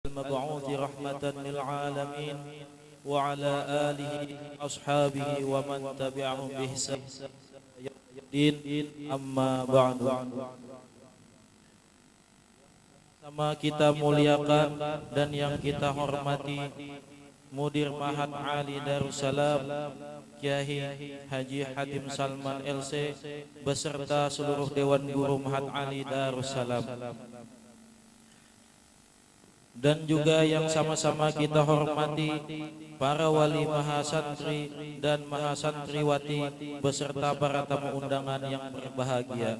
المبعوث رحمة للعالمين وعلى آله وأصحابه ومن تبعهم بإحسان إلى يوم الدين أما بعد. Sama kita muliakan dan yang kita hormati Mudir Mahat Ali Darussalam Kiai Haji Hatim Salman LC beserta seluruh Dewan Guru Mahat Ali Darussalam, dan juga yang sama-sama kita hormati para wali mahasantri dan mahasantriwati beserta para tamu undangan yang berbahagia.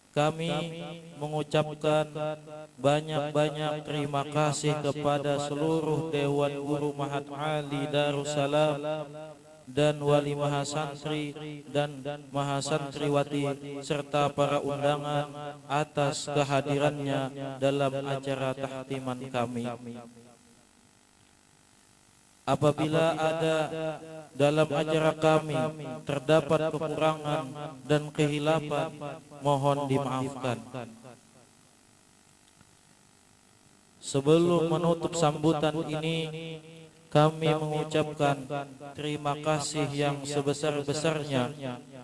Kami mengucapkan banyak-banyak terima kasih kepada seluruh Dewan Guru Mahat Ali Darussalam dan wali mahasantri dan mahasantriwati serta para undangan atas kehadirannya dalam acara tahtiman kami. Apabila ada dalam acara kami terdapat kekurangan dan kehilapan, mohon dimaafkan. Sebelum menutup sambutan ini, kami mengucapkan terima kasih yang sebesar-besarnya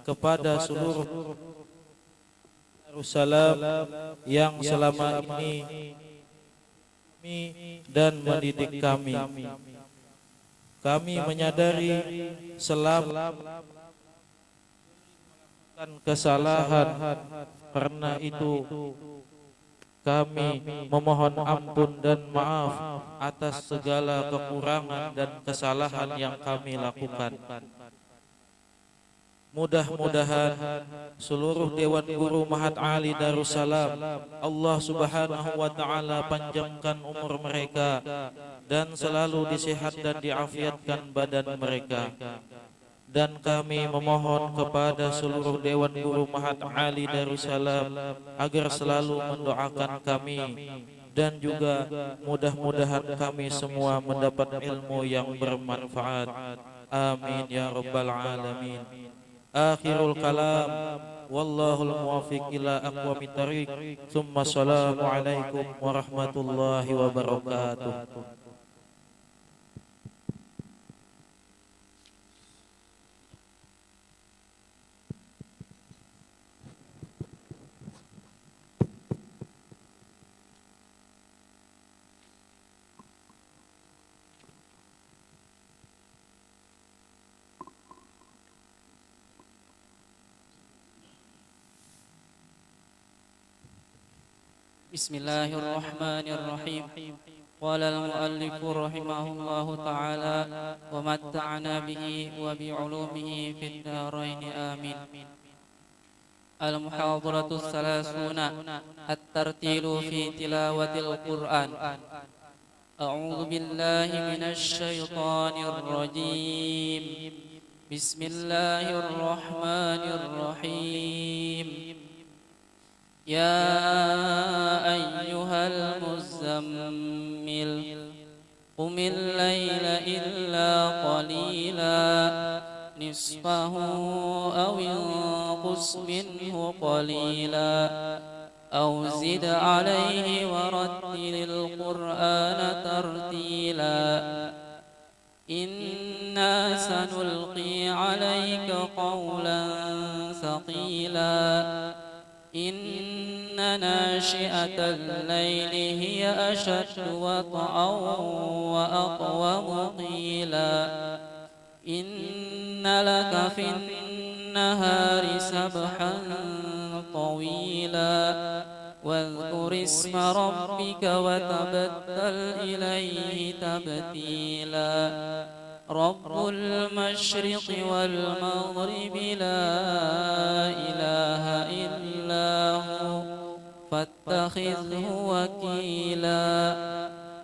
kepada seluruh Darussalam yang selama ini dan mendidik kami. Kami menyadari selama kesalahan, karena itu kami memohon ampun dan maaf atas segala kekurangan dan kesalahan yang kami lakukan. Mudah-mudahan seluruh Dewan Guru Mahat Ali Darussalam Allah Subhanahu wa Ta'ala panjangkan umur mereka dan selalu disehat dan diafiatkan badan mereka. Dan kami memohon kepada seluruh Dewan Guru Mahat Ali Darussalam agar selalu mendoakan kami, dan juga mudah-mudahan kami semua mendapat ilmu yang bermanfaat. Amin ya rabbal alamin. Akhirul kalam, wallahul muwaffiq ila aqwamit thariq. Tsumma assalamu alaikum warahmatullahi wabarakatuh. Bismillahirrahmanirrahim. Qala al-muallif rahimahullahu ta'ala wa matta'na bihi wa bi'ulumihi fid dharain amin. Al-muhadaratu salasuna at-tartilu fi tilawatil Qur'an. A'udzu billahi minasy syaithanir rajim. Bismillahirrahmanirrahim. Ya ayyuhal muzammil qumil laila illa qalila nisfahu aw inqus minhu qalila aw zid alayhi warattilil qur'ana tartila inna sanulqi alayka qawlan thaqila Inna nashi'atal layli hiya ashaddu wat'an wa aqwamu qila Inna laka fin nahari sabhan tawila Wadhkur isma rabbika wa tabattal ilayhi tabtila Rabbul masyriqi wal maghribi la ilaha illahu fattakhidhu wakila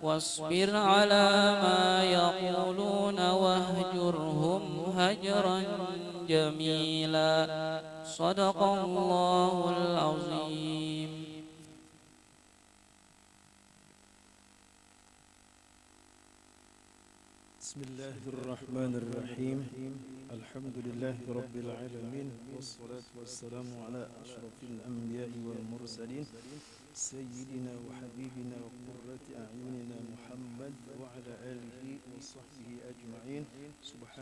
wasbir ala ma yaquluna wahjurhum hajran jamila Sadaqallahul azim. Bismillahirrahmanirrahim. Alhamdulillahi rabbil alamin. Wassalatu wassalamu ala ashrafil anbiya'i wal mursalin Sayyidina wa habibina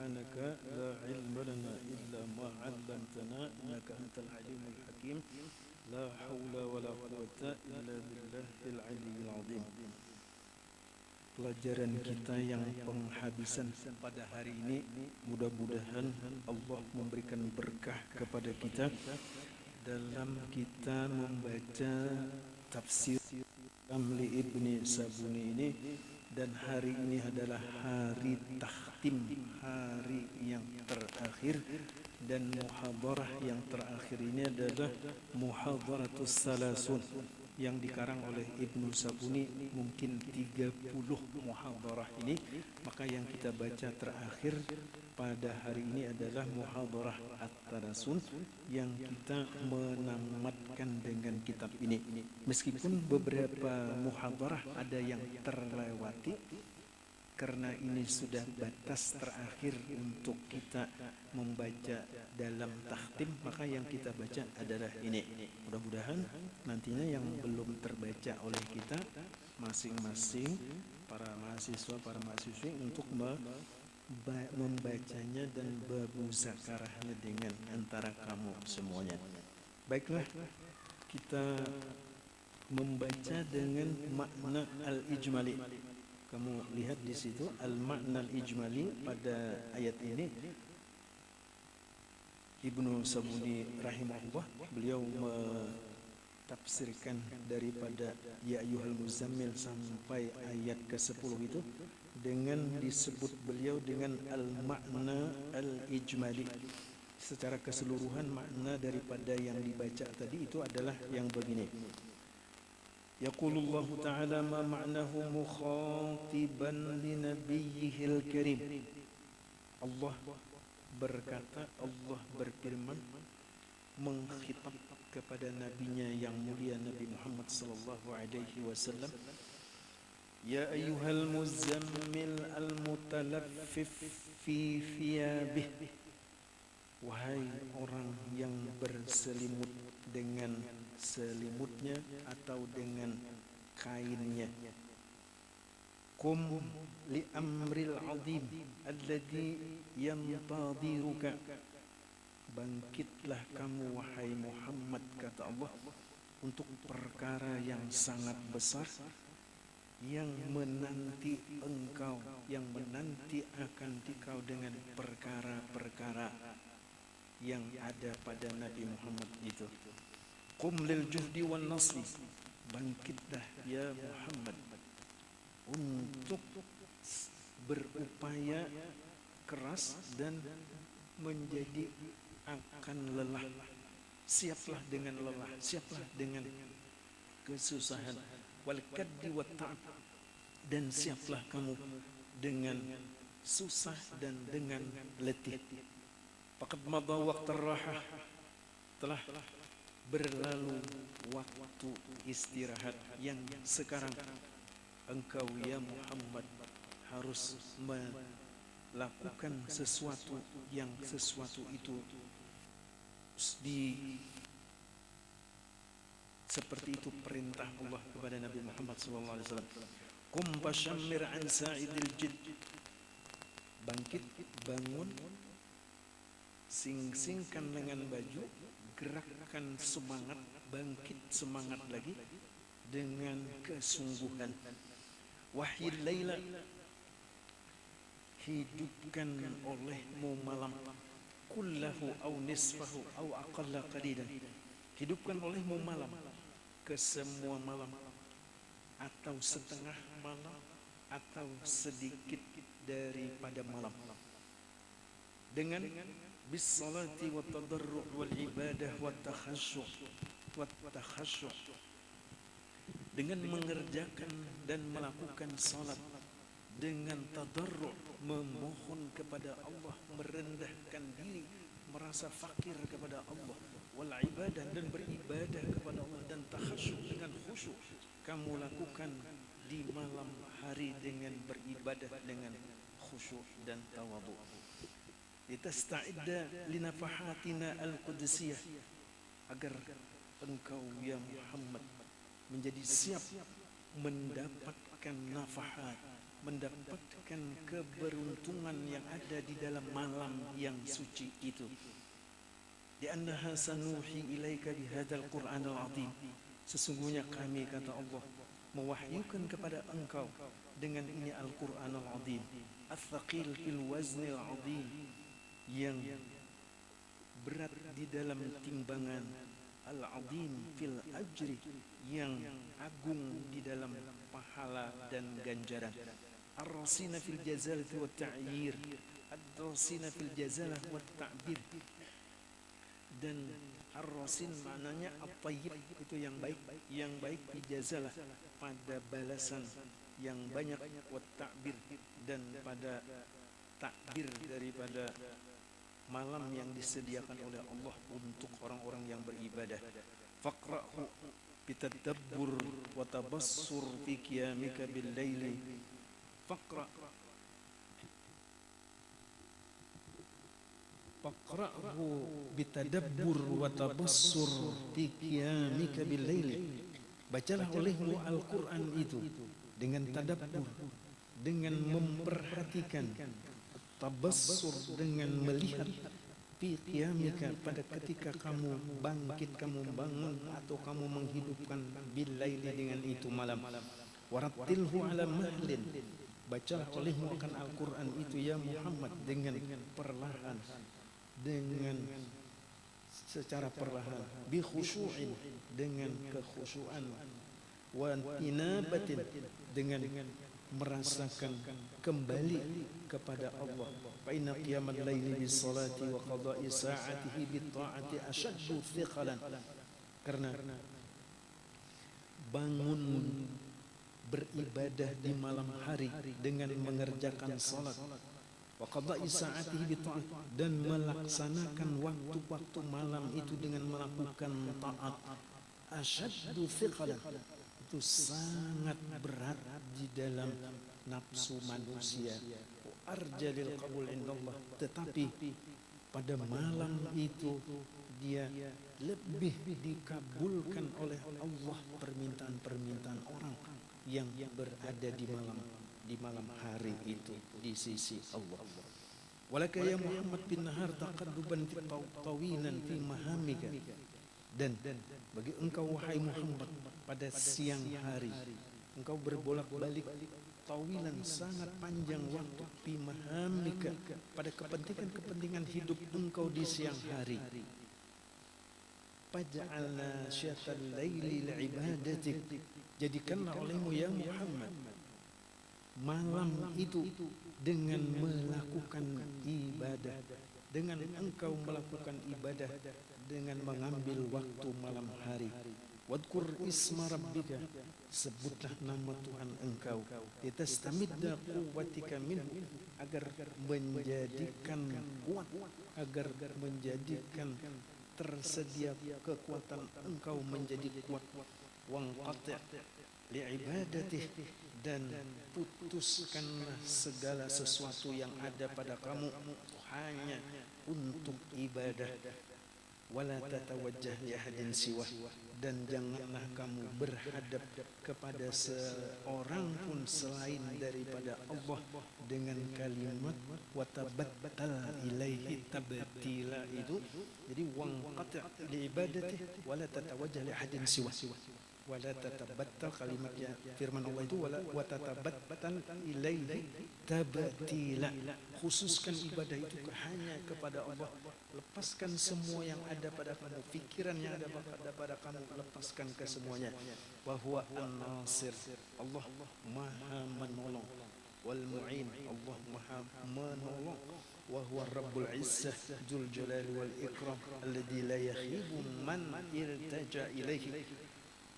subhanaka la ilma lana illa ma 'allamtana innaka antal alimul hakim. La haula wala quwwata illa billahil aliyyil azim. Pelajaran kita yang penghabisan pada hari ini, mudah-mudahan Allah memberikan berkah kepada kita dalam kita membaca tafsir Ramli Ibni Sabuni ini. Dan hari ini adalah hari takhtim, hari yang terakhir, dan muhadarah yang terakhir ini adalah Muhadaratus Salasun yang dikarang oleh Ibnu Sabuni, mungkin 30 muhadarah ini. Maka yang kita baca terakhir pada hari ini adalah Muhadarah At-Tarasun yang kita menamatkan dengan kitab ini. Meskipun beberapa muhadarah ada yang terlewati karena ini sudah batas terakhir untuk kita membaca dalam takhtim, maka yang kita baca adalah ini. Mudah-mudahan nantinya yang belum terbaca oleh kita masing-masing para mahasiswa, para mahasiswi untuk membacanya dan bermuzakarahnya dengan antara kamu semuanya. Baiklah, kita membaca dengan makna al-ijmali. Kamu lihat di situ al-makna al-ijmali pada ayat ini. Ibnu Sabuni rahimahullah, beliau tafsirkan daripada ya ayyuhal muzammil sampai ayat ke-10 itu dengan disebut beliau dengan al-makna al-ijmali. Secara keseluruhan makna daripada yang dibaca tadi itu adalah yang begini. Yaqulullahu ta'ala ma ma'nahu mukhatiban li nabiyyihil karim. Allah berkata, Allah berfirman mengkhitab kepada nabinya yang mulia Nabi Muhammad sallallahu alaihi wasallam. Ya ayyuhal muzammil al-mutalaffif fi thiyabih. Wahai orang yang berselimut dengan selimutnya atau dengan kainnya. Qum li amril azim alladhi yantadiruka. Bangkitlah kamu wahai Muhammad, kata Allah, untuk perkara yang sangat besar yang menanti engkau, yang menanti akan dikau dengan perkara-perkara yang ada pada Nabi Muhammad itu. Qum lil juhdi wan nasri. Bangkitlah ya Muhammad untuk berupaya keras dan menjadi akan lelah. Siaplah dengan lelah, siaplah dengan kesusahan. Wal kaddi wat ta'ab. Dan siaplah kamu dengan susah dan dengan letih. Faqad madha waqtar rahah. Telah berlalu waktu istirahat yang sekarang engkau ya Muhammad harus melakukan sesuatu yang sesuatu itu seperti itu perintah Allah kepada Nabi Muhammad SAW. Qum fashammir an sa'idil jid. Bangkit, bangun, sing-singkan lengan baju, gerakkan semangat, bangkit semangat lagi dengan kesungguhan. Wahyil laila. Hidupkan olehmu malam, kullahu au nisfahu au aqalla qalilan. Hidupkan olehmu malam, ke semua malam, atau setengah malam, atau sedikit daripada malam, dengan bis salati wa tadarru' wal ibadah wa takhasyu', dengan mengerjakan dan melakukan salat, dengan tadarru', memohon kepada Allah, merendahkan diri, merasa fakir kepada Allah, wal ibadah, dan beribadah kepada Allah, dan takhasyu', dengan khusyuk kamu lakukan di malam hari dengan beribadah dengan khusyuk dan tawadhu. Litasta'idda linafahatina al-qudsiyah, agar engkau ya Muhammad menjadi siap mendapatkan nafahat, mendapatkan keberuntungan yang ada di dalam malam yang suci itu. Li'annaha sanuhi ilaika bihadzal Qur'anil azim. Sesungguhnya kami, kata Allah, mewahyukan kepada engkau dengan ini Al-Qur'anul azim, ats-tsaqil fil waznil azim, yang berat di dalam timbangan, al-azim fil ajri, yang agung di dalam pahala dan ganjaran. Ar-rasina fil jazalati wat ta'yir, ad-rasina fil jazalah wat ta'bir. Dan ar-rasin maknanya at-tayyib, itu yang baik ijazalah pada balasan yang banyak, wat ta'bir, dan pada takbir daripada malam yang disediakan oleh Allah untuk orang-orang yang beribadah. Faqra'hu bitadabbur wa tabassur fi qiyamika bil laili. Faqra'hu bitadabbur wa tabassur fi qiyamika bil laili. Bacalah olehmu Al-Qur'an itu dengan tadabbur, dengan memperhatikan, tabassur dengan melihat, fi qiyamika pada ketika kamu bangkit, kamu bangun atau kamu menghidupkan, bil laili dengan itu malam. Warattilhu ala mahlin. Bacalah olehmu akan Al-Qur'an itu ya Muhammad dengan perlahan, dengan secara perlahan, bi khusyu'in, dengan kekhusyuan, wa inabatin, dengan merasakan kembali kepada Allah. Fa inna qiyamal laili bis salati wa qada'i sa'atihi bit ta'ati ashaddu thiqalan. Karena bangun beribadah di malam hari dengan mengerjakan salat, wa qada'i sa'atihi bit ta'at, dan melaksanakan waktu-waktu malam itu dengan melakukan taat, ashaddu thiqalan, itu sangat berat di dalam nafsu manusia. Arjalil qabul indallah, tetapi pada malam itu dia lebih dikabulkan oleh Allah permintaan-permintaan orang yang berada di malam hari itu di sisi Allah. Walaka ya Muhammad bin nahar taqadduban tawilan fi mahamika, dan bagi engkau wahai Muhammad pada siang hari engkau berbolak-balik tawilan, sangat panjang waktu, fi mahamika, pada kepentingan hidup engkau di siang hari. Faj'alna syatal laili li'ibadatik, jadikanlah olehmu ya Muhammad malam itu dengan melakukan ibadah, dengan engkau melakukan ibadah dengan mengambil waktu malam hari. Wadkur isma rabbika, sebutlah nama Tuhan engkau, litastamidda quwwatika minhu, agar menjadikan kuat, agar menjadikan tersedia kekuatan engkau menjadi kuat. Wangqati' li'ibadatih, dan putuskanlah segala sesuatu yang ada pada kamu hanya untuk ibadah. Wala tatawajjah li ahadin siwah, dan janganlah kamu berhadap kepada seorang pun selain daripada Allah dengan kalimat wa tabattal ilaihi tabtila itu. Jadi wangqati' li ibadati wala tatawajjah li ahadin siwah, wala tatabattal, kalimatnya firman Allah itu wa tatabattal ilaihi tabtila, khususkan ibadah itu hanya kepada Allah. Lepaskan semua yang ada pada kamu, pikiran yang ada pada kamu, lepaskan ke semuanya. Wa huwa an-nasir, Allah maha menolong, wal mu'in, Allah maha menolong. Wa huwa rabbul izzah dzul jalali wal ikram alladzi la yakhibu man iltaja ilaihi.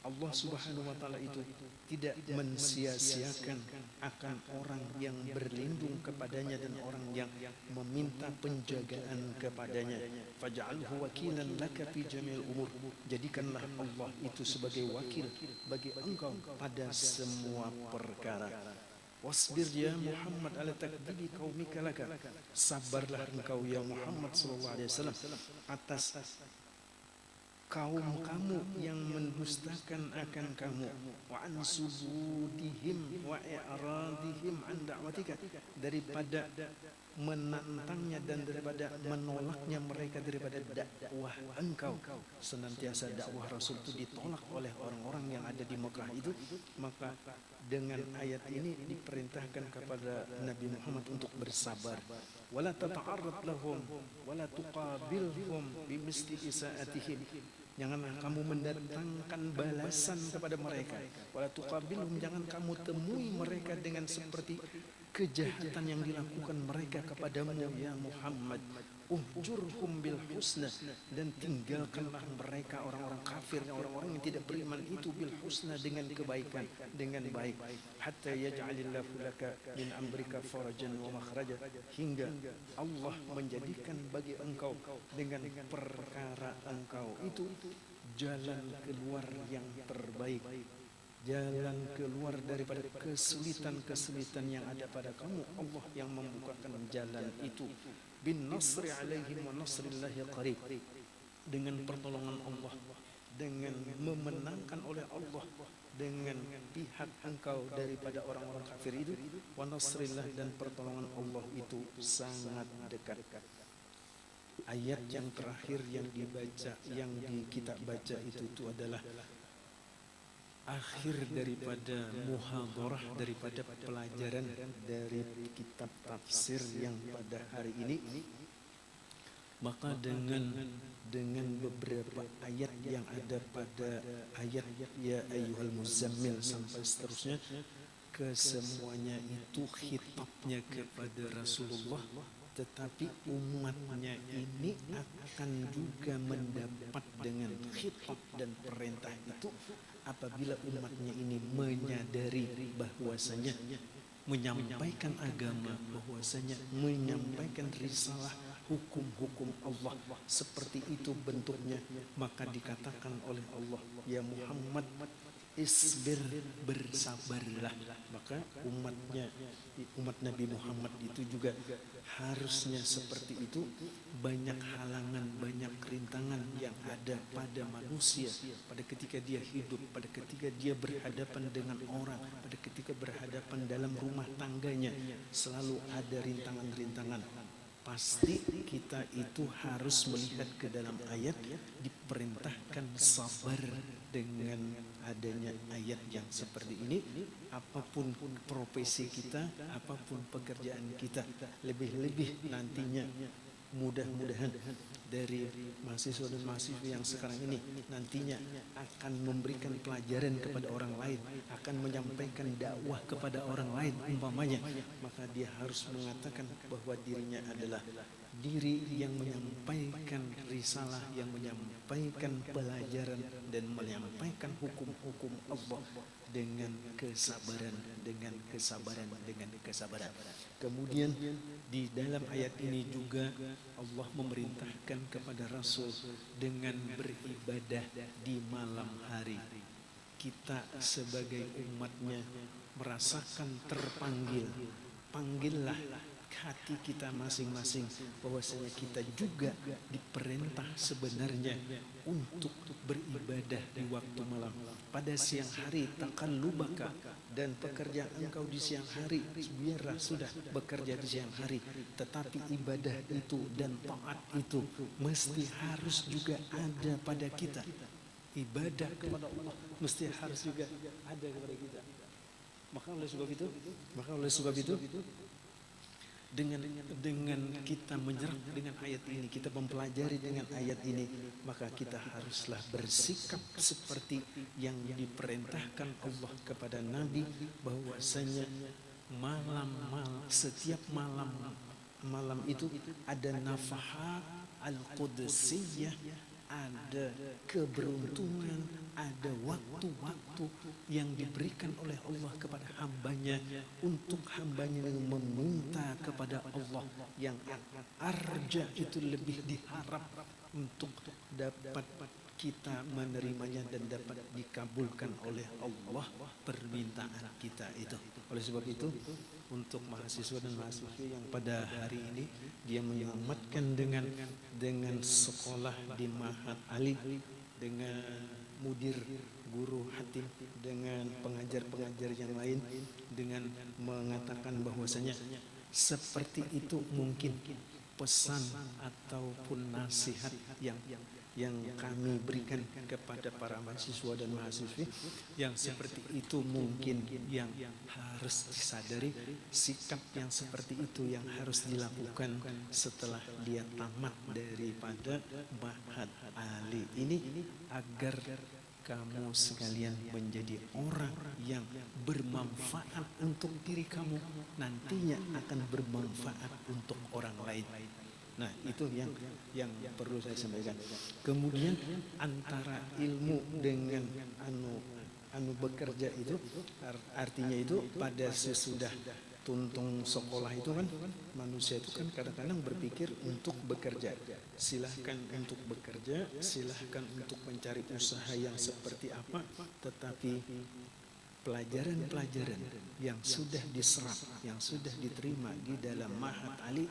Allah subhanahu wa ta'ala itu tidak mensia-siakan akan orang yang berlindung kepadanya dan orang yang meminta penjagaan kepadanya. Faj'alhu wakilan laka fi jami'il umur, jadikanlah Allah itu sebagai wakil bagi engkau pada semua perkara. Wasbir ya Muhammad ala takdibi qaumika laka, sabarlah engkau ya Muhammad sallallahu alaihi wasallam atas kaum kamu yang mendustakan akan kamu, wa an subudihim wa i'radihim an da'watika, daripada menantangnya dan daripada menolaknya mereka daripada dakwah engkau. Senantiasa dakwah Rasul itu ditolak oleh orang-orang yang ada di Mekah itu. Maka dengan ayat ini diperintahkan kepada Nabi Muhammad untuk bersabar. Wala tata'arrad lahum wala tuqabilhum bimisli isaatihim. Janganlah kamu mendatangkan balasan kepada mereka. Wala tuqabilhum, jangan kamu temui mereka dengan seperti kejahatan yang dilakukan mereka kepadamu ya Muhammad. Uhjurhum bil husna, dan tinggalkanlah mereka orang-orang kafir, orang-orang yang tidak beriman itu bil husna, dengan kebaikan, dengan baik. Hatta yaj'alillahu laka min amrika farajan wa makhraja, hingga Allah menjadikan bagi engkau dengan perkara engkau itu jalan keluar yang terbaik, jalan keluar daripada kesulitan-kesulitan yang ada pada kamu. Allah yang membukakan jalan itu. Bin nasri alaihim wa nasrillahi qarib, dengan pertolongan Allah, dengan memenangkan oleh Allah dengan pihak engkau daripada orang-orang kafir itu. Wa nasrillah, dan pertolongan Allah itu sangat dekat. Ayat yang terakhir yang dibaca, yang kita baca itu adalah akhir daripada muhadharah, daripada pelajaran dari kitab tafsir yang pada hari ini. Maka dengan beberapa ayat yang ada pada ayat ya ayyuhal muzammil sampai seterusnya, kesemuanya itu khitabnya kepada Rasulullah, tetapi umatnya ini akan juga mendapat dengan khitab dan perintah itu apabila umatnya ini menyadari bahwasanya menyampaikan agama, bahwasanya menyampaikan risalah hukum-hukum Allah seperti itu bentuknya. Maka dikatakan oleh Allah, ya Muhammad, isbir, bersabarlah. Maka umat Nabi Muhammad itu juga harusnya seperti itu. Banyak halangan, banyak rintangan yang ada pada manusia pada ketika dia hidup, pada ketika dia berhadapan dengan orang, pada ketika berhadapan dalam rumah tangganya, selalu ada rintangan-rintangan. Pasti kita itu harus melihat ke dalam ayat, diperintahkan sabar dengan adanya ayat yang seperti ini. Apapun profesi kita, apapun pekerjaan kita, lebih-lebih nantinya mudah-mudahan dari mahasiswa dan mahasiswi yang sekarang ini nantinya akan memberikan pelajaran kepada orang lain, akan menyampaikan dakwah kepada orang lain umpamanya, maka dia harus mengatakan bahwa dirinya adalah diri yang menyampaikan risalah, yang menyampaikan pelajaran dan menyampaikan hukum-hukum Allah dengan kesabaran, dengan kesabaran, dengan kesabaran. Kemudian di dalam ayat ini juga Allah memerintahkan kepada Rasul dengan beribadah di malam hari. Kita sebagai umatnya merasakan terpanggil, panggillah hati kita masing-masing bahwasanya kita juga diperintah sebenarnya untuk beribadah di waktu malam. Pada siang hari taqallubaka, dan pekerjaan engkau di siang hari, biarlah sudah bekerja di siang hari, tetapi ibadah itu dan taat itu mesti harus juga ada pada kita. Ibadah kepada Allah mesti harus juga ada kepada kita. Maka oleh sebab itu dengan kita menyerap dengan ayat ini, kita mempelajari dengan ayat ini, maka kita haruslah bersikap seperti yang diperintahkan Allah kepada Nabi, bahwasanya setiap malam itu ada nafahat al-qudsiyah, ada keberuntungan, ada waktu-waktu yang diberikan oleh Allah kepada hambanya, untuk hambanya yang meminta kepada Allah, yang arja itu lebih diharap untuk dapat kita menerimanya dan dapat dikabulkan oleh Allah permintaan kita itu. Oleh sebab itu, untuk mahasiswa dan mahasiswi yang pada hari ini dia menyelamatkan dengan sekolah di Ma'had Ali, dengan mudir guru hatim, dengan pengajar-pengajar yang lain, dengan mengatakan bahwasanya seperti itu mungkin pesan ataupun nasihat yang kami berikan kepada para mahasiswa dan mahasiswi, yang seperti itu mungkin yang harus disadari, sikap yang seperti itu yang harus dilakukan setelah dia tamat daripada Ma'had Ali ini, agar kamu sekalian menjadi orang yang bermanfaat untuk diri kamu, nantinya akan bermanfaat untuk orang lain. Nah, itu yang perlu saya sampaikan. Kemudian antara ilmu dengan anu bekerja itu artinya itu pada sesudah tuntung sekolah itu kan, manusia itu kan kadang-kadang berpikir untuk bekerja. Silahkan untuk bekerja, silahkan untuk mencari usaha yang seperti apa, tetapi pelajaran-pelajaran yang sudah diserap, yang sudah diterima di dalam Ma'had Ali,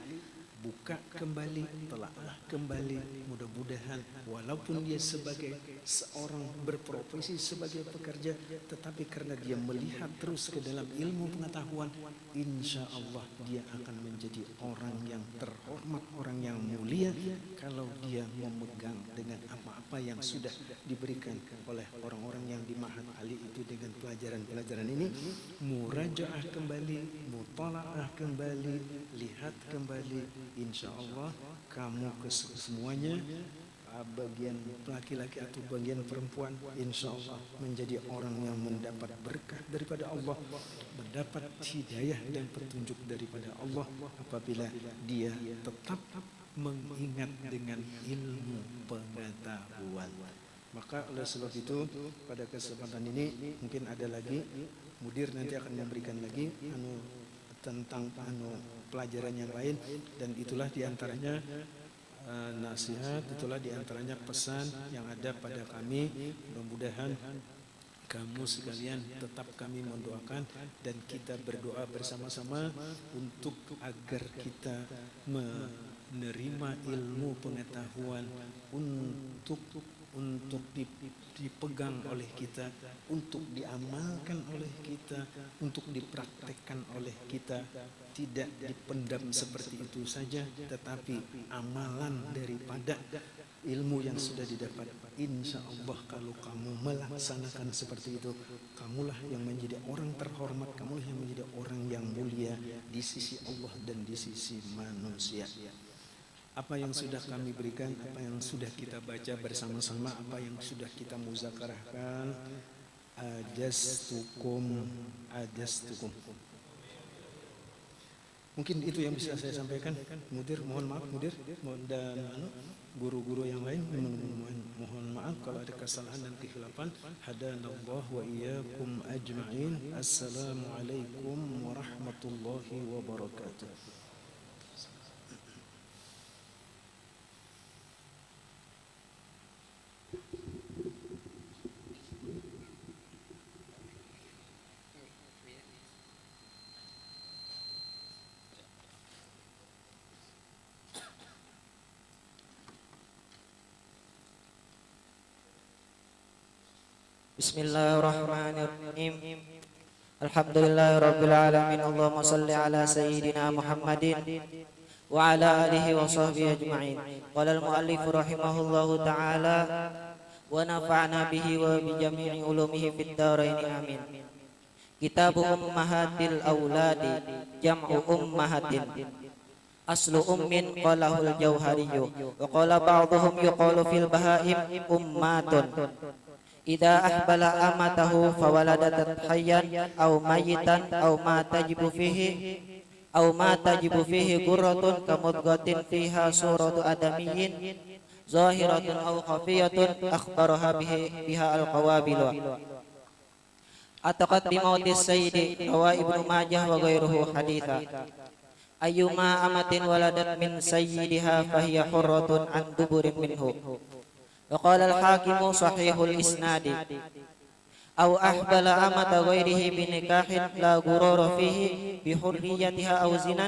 buka kembali, telaah kembali, mudah-mudahan walaupun dia sebagai seorang berprofesi sebagai pekerja, tetapi karena dia melihat terus ke dalam ilmu pengetahuan, insya Allah dia akan menjadi orang yang terhormat, orang yang mulia, kalau dia memegang dengan apa-apa yang sudah diberikan oleh orang-orang yang di Ma'had Ali itu, dengan pelajaran-pelajaran ini, murajaah kembali, mutalaah kembali, lihat kembali, insya Allah kamu semuanya, bagian laki-laki atau bagian perempuan, insya Allah menjadi orang yang mendapat berkah daripada Allah, mendapat hidayah dan petunjuk daripada Allah apabila dia tetap mengingat dengan ilmu pengetahuan. Maka oleh sebab itu pada kesempatan ini mungkin ada lagi mudir nanti akan memberikan lagi tentang pelajaran yang lain, dan itulah diantaranya nasihat, itulah diantaranya pesan yang ada pada kami. Mudah-mudahan kamu sekalian tetap kami mendoakan dan kita berdoa bersama-sama untuk agar kita menerima ilmu pengetahuan untuk dipegang oleh kita, untuk diamalkan oleh kita, untuk dipraktekkan oleh kita, tidak dipendam seperti itu saja, tetapi amalan daripada ilmu yang sudah didapat. Insya Allah kalau kamu melaksanakan seperti itu, kamulah yang menjadi orang terhormat, kamulah yang menjadi orang yang mulia di sisi Allah dan di sisi manusia. Apa yang sudah kami berikan, apa yang sudah kita baca bersama-sama, apa yang sudah kita muzakarahkan, ajastukum. Mungkin itu yang bisa saya sampaikan. Mudir, mohon maaf mudir, dan guru-guru yang lain mohon maaf kalau ada kesalahan dan kekhilafan. Hadanallah wa iyyakum ajma'in. Assalamualaikum warahmatullahi wabarakatuh. Bismillahirrahmanirrahim. Alhamdulillahirabbil alamin. Allahumma shalli ala sayyidina Muhammadin wa ala alihi wa sahbihi ajma'in. Qala al-muallif rahimahullahu ta'ala wa nafa'na bihi wa bi jami'i ulumihi fid dharain amin. Kitab Ummahatil Auladi jam'u ummahatin. Aslu ummin qalahul jauhariyyu wa qala ba'dhum yuqalu fil bahaim ummatun. Idza ahbala amatahu fawaladat hayyan aw mayitan aw ma tajibu fihi qurratun kamudghatin fiha suratu adamiyyin zahiratun aw khafiyatun akhbaraha biha al-qawabil. Ataqad bi mautis sayyidi wa ibnu majah wa ghairuhu haditha. Ayyuma amatin waladat min sayyidiha fahiya hurratun an duburin minhu. وقال الحاكم صحيح الإسناد أو أحبل أمة غيره بنكاح لا غرور فيه بحريتها أو زنا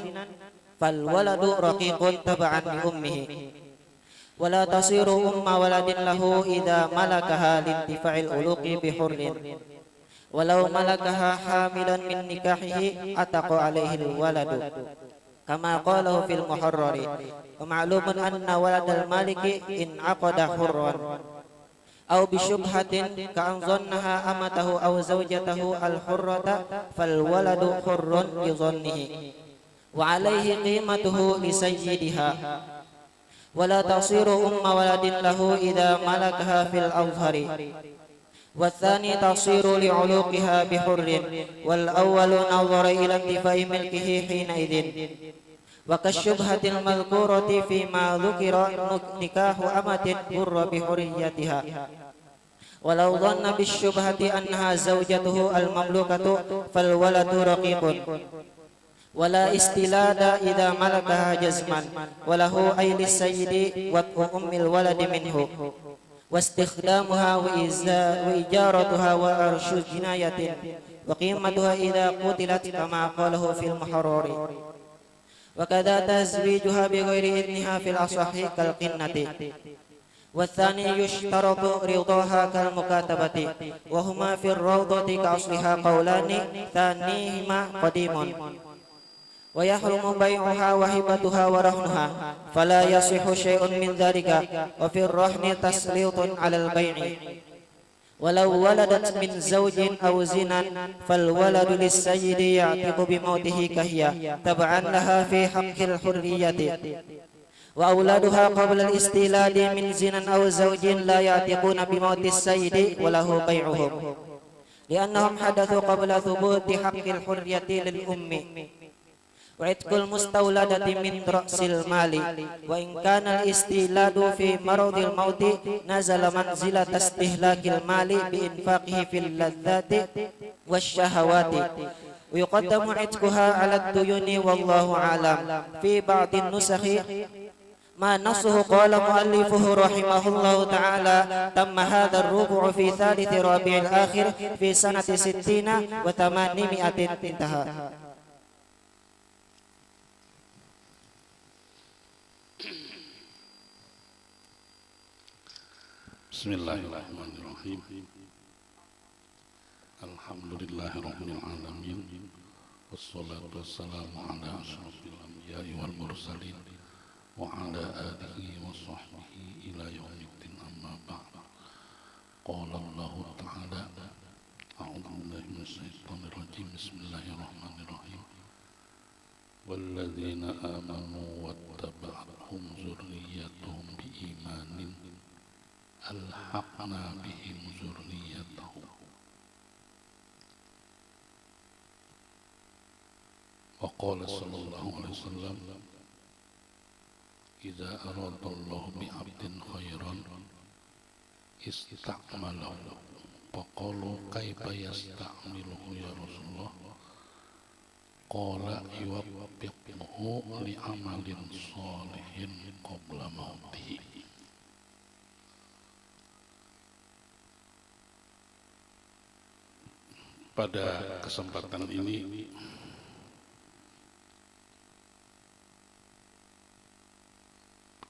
فالولد رقيق تبعا لأمه ولا تصير أم ولد له إذا ملكها لانتفاع الألوق بحر ولو ملكها حاملا من نكاحه أتق عليه الولد كما قاله في المحرر. ومعلوم أن ولد المالك إن عقد حرا أو بشبهة كأن ظنها أمته أو زوجته الحرة فالولد حر بظنه وعليه قيمته لسيدها. ولا تصير أم ولد له إذا ملكها في الأظهر والثاني تصير لعلوقها بحر والأول نظر إلى انتفاء ملكه حينئذ. وكالشبهة المذكورة فيما ذكر نكاح أمة حر بحريتها ولو ظن بالشبهة أنها زوجته المملوكة فالولد رقيق ولا استلاد إذا ملكها جزما وله أي للسيد وأم الولد منه واستخدامها وإجارتها وأرش جناية وقيمتها إذا قتلت كما قاله في المحرر. وكذا تزويجها بغير إذنها في الأصح كالقنة. والثاني يشترط رضاها كالمكاتبة وهما في الروضة كأصلها قولان ثانيهما قديم. ويحرم بيعها وهبتها ورهنها فلا يصح شيء من ذلك. وفي الرهن تسليط على البيع. ولو ولدت من زوج أو زنا فالولد للسيد يعتق بموته كهي تبعا لها في حق الحرية. وأولادها قبل الاستيلاد من زنا أو زوج لا يعتقون بموت السيد وله بيعهم لأنهم حدثوا قبل ثبوت حق الحرية للأم. وعتق المستولدة من رأس المال وإن كان الاستيلاد في مرض الموت نزل منزلة استهلاك المال بإنفاقه في اللذات والشهوات. ويقدم عتقها على الديون والله أعلم. في بعض النسخ ما نصه قال مؤلفه رحمه الله تعالى تم هذا الربع في ثالث ربيع الآخر في سنة 60 و800 انتهى. Bismillahirrahmanirrahim. Alhamdulillahirabbil alamin. Wassalatu wassalamu ala asyrofil anbiya'i wal mursalin wa ala alihi wa sahbihi ila yaumiddin amma ba'd. Qala Allah ta'ala a'udzu billahi minasyaitonir rajim. Bismillahirrahmanirrahim. Walladzina amanu wattaba'athum dzurriyyatuhum biimanin alhaqna bihim dzurriyyatahum wa qala sallallahu alaihi wasallam idza aradallahu bi'abdin khairan ista'malahu faqalu kaifa yasta'miluhu ya Rasulullah qala yuwaffiquhu li'amalin shalihin qabla mautihi. Pada kesempatan ini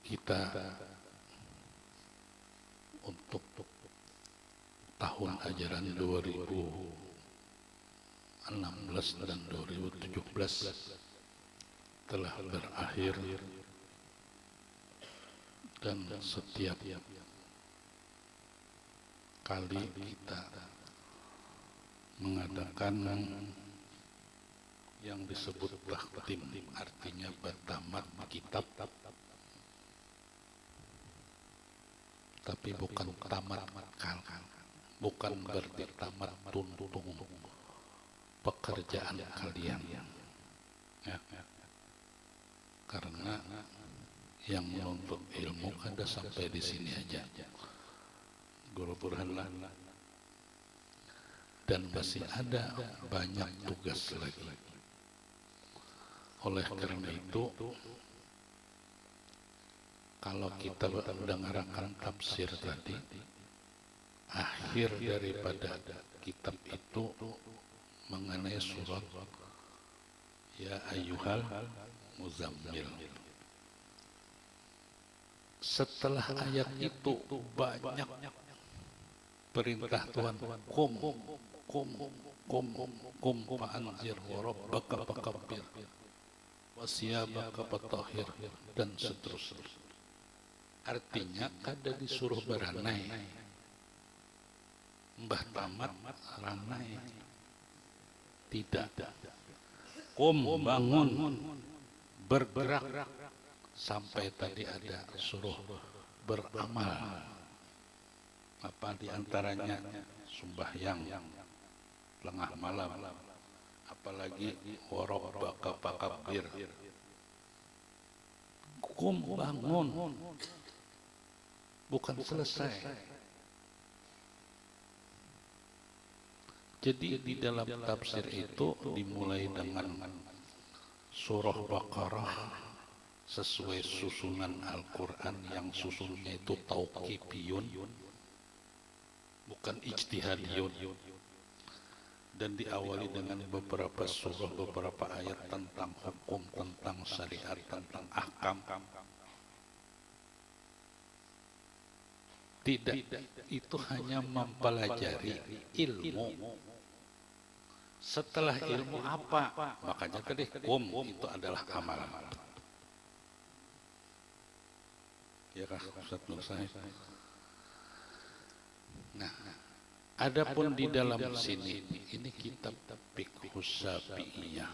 kita untuk tahun ajaran 2016 dan 2017 telah berakhir dan setiap kali kita mengadakan yang disebut takhtim, artinya bertamat kitab, tapi bukan tamat bukan berarti tamat tuntung pekerjaan kalian ya. Karena yang menuntut ilmu ada sampai di sini aja, Guru Burhanlah, dan masih ada banyak tugas lagi. Oleh karena itu, kalau kita mendengarkan tafsir tadi, akhir daripada kitab itu mengenai surat Ya Ayyuhal Muzammil. setelah ayat itu banyak perintah Tuhan, kum fa'anzir wa rabbaka fakabbir wa siyabaka fatahhir dan seterusnya. Artinya kada disuruh beranai, mbah tamat ranai, tidak. Kum, bangun, bergerak, sampai tadi ada suruh beramal. Apa diantaranya sembahyang tengah malam, apalagi wa rabbaka fakabbir. Kum, bangun, bukan selesai. Jadi di dalam tafsir itu dimulai dengan surah Baqarah sesuai susunan Al-Quran yang susunnya itu tauqifiyun, bukan ijtihadiyun, dan diawali dengan beberapa surah, beberapa ayat tentang hukum, tentang syariat, tentang ahkam. Tidak, itu hanya mempelajari ilmu. Setelah ilmu apa? Makanya tadi kum itu adalah amal. Ya kah Ustaz Nur Said? Nah, adapun di dalam sini ini kitab Fiqh Syafi'iyah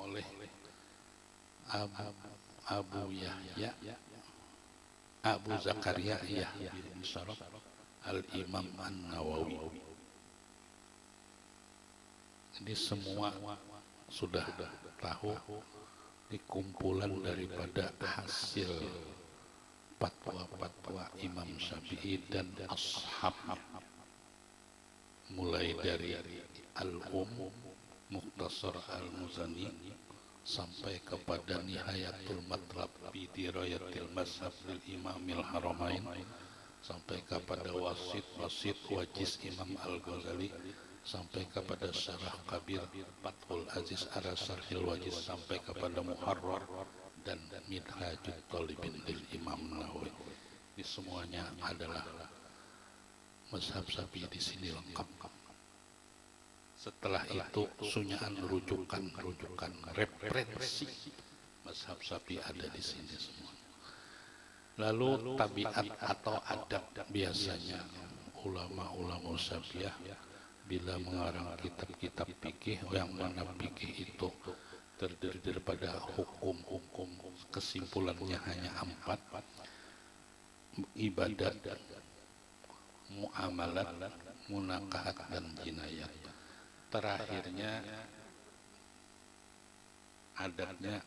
oleh Abu Yahya Abu Zakaria Yahya bin Sharaf Al-Imam An-Nawawi. Ini semua sudah tahu dikumpulan daripada hasil fatwa-fatwa Imam Syafi'i dan ashabnya, mulai dari Al-Um, Mukhtasar Al-Muzani, sampai kepada Nihayatul Matlab fi Dirayatil Mazhab lil Imamil Haramain, sampai kepada Wasit Wajiz Imam Al-Ghazali, sampai kepada Syarah Kabir Fathul Aziz ala Syarhil Wajiz, sampai kepada Muharrar dan Minhajut Talibin lil Imam Nawawi. Ini semuanya adalah mazhab Syafi'i di sini lengkap. Setelah itu sunyaan rujukan referensi mazhab Syafi'i ada di sini semua. Lalu tabiat atau adab, biasanya ulama-ulama Syafi'iyah bila mengarang kitab-kitab fikih, yang mana fikih itu terdiri daripada hukum-hukum, kesimpulannya hanya 4: ibadat, muamalat, munakahat, dan jinayat. Terakhirnya adatnya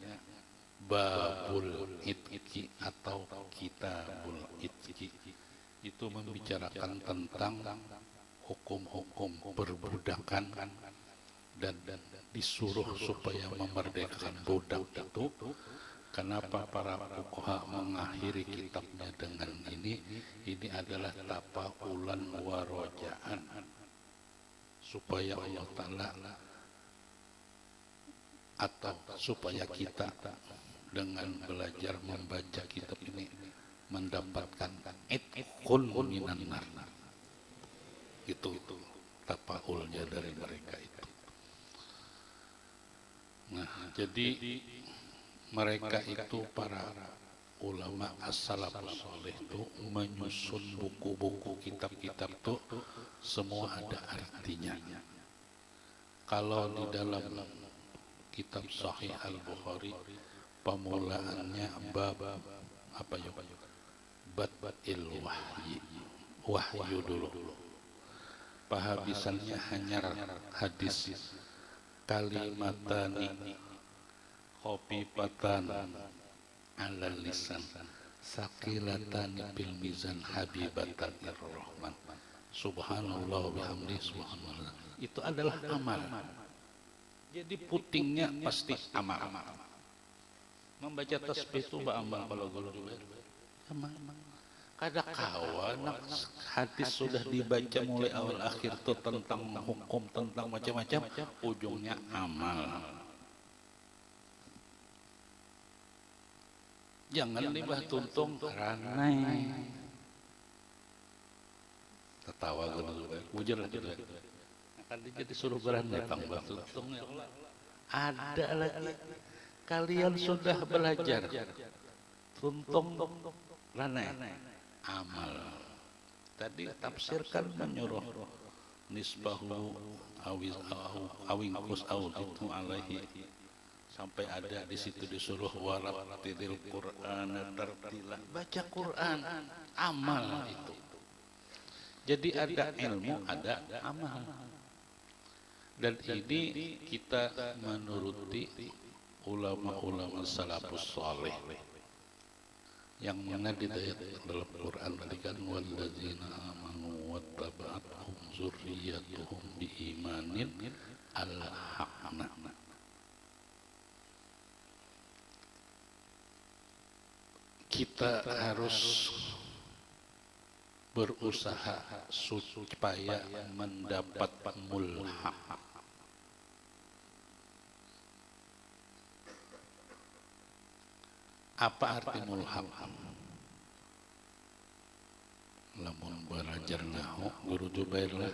babul itqi atau kitabul itqi, itu membicarakan tentang hukum-hukum perbudakan dan disuruh supaya memerdekakan budak itu. Kenapa para fuqaha mengakhiri kitabnya dengan ini adalah tafaulan wa rojaan, supaya Allah Ta'ala atau supaya kita dengan belajar membaca kitab ini mendapatkan itqun minan nar. Itu tafaulnya dari mereka itu. Nah, jadi mereka itu para ulama as-salafus saleh itu menyusun buku-buku, kitab-kitab itu semua ada artinya. Kalau di dalam kitab Sahih Al-Bukhari pemulaannya bab apa ya? Badil wahyu dulu. Penghabisannya hanya hadis kalimatani khafifatan alal lisan saqilatani bil mizan habibatan irrahman subhanallah wa bihamdihi subhanallah. Itu adalah amal. Jadi putingnya pasti amal. Membaca tasbih itu amal. Kalau guru amal. Kada kawan hadis sudah dibaca mulai awal akhir itu tentang hukum, tentang macam-macam, ujungnya amal. Jangan libah tuntung ranai. Tertawa gitu, ujar gitu. Akan jadi suruh beranai tambah tuntung. Ada lagi. Kalian sudah belajar tuntung ranai amal. Tadi tafsirkan menyuruh nisbahu awingkus itu alaihi, sampai ada di situ disuruh warattilil Qur'ana tartila, baca Quran, amal itu. Jadi ada ilmu, ada amal. Dan ini kita menuruti ulama-ulama salafus saleh yang mana di dalam Quran tadi kan walladzina amanu wattaba'athum dzurriyyatuhum biimanin alhaqna. Kita harus berusaha supaya mendapat mulhaq. Apa arti mulhaq? Lamun belajar nahu Guru Jubair lah.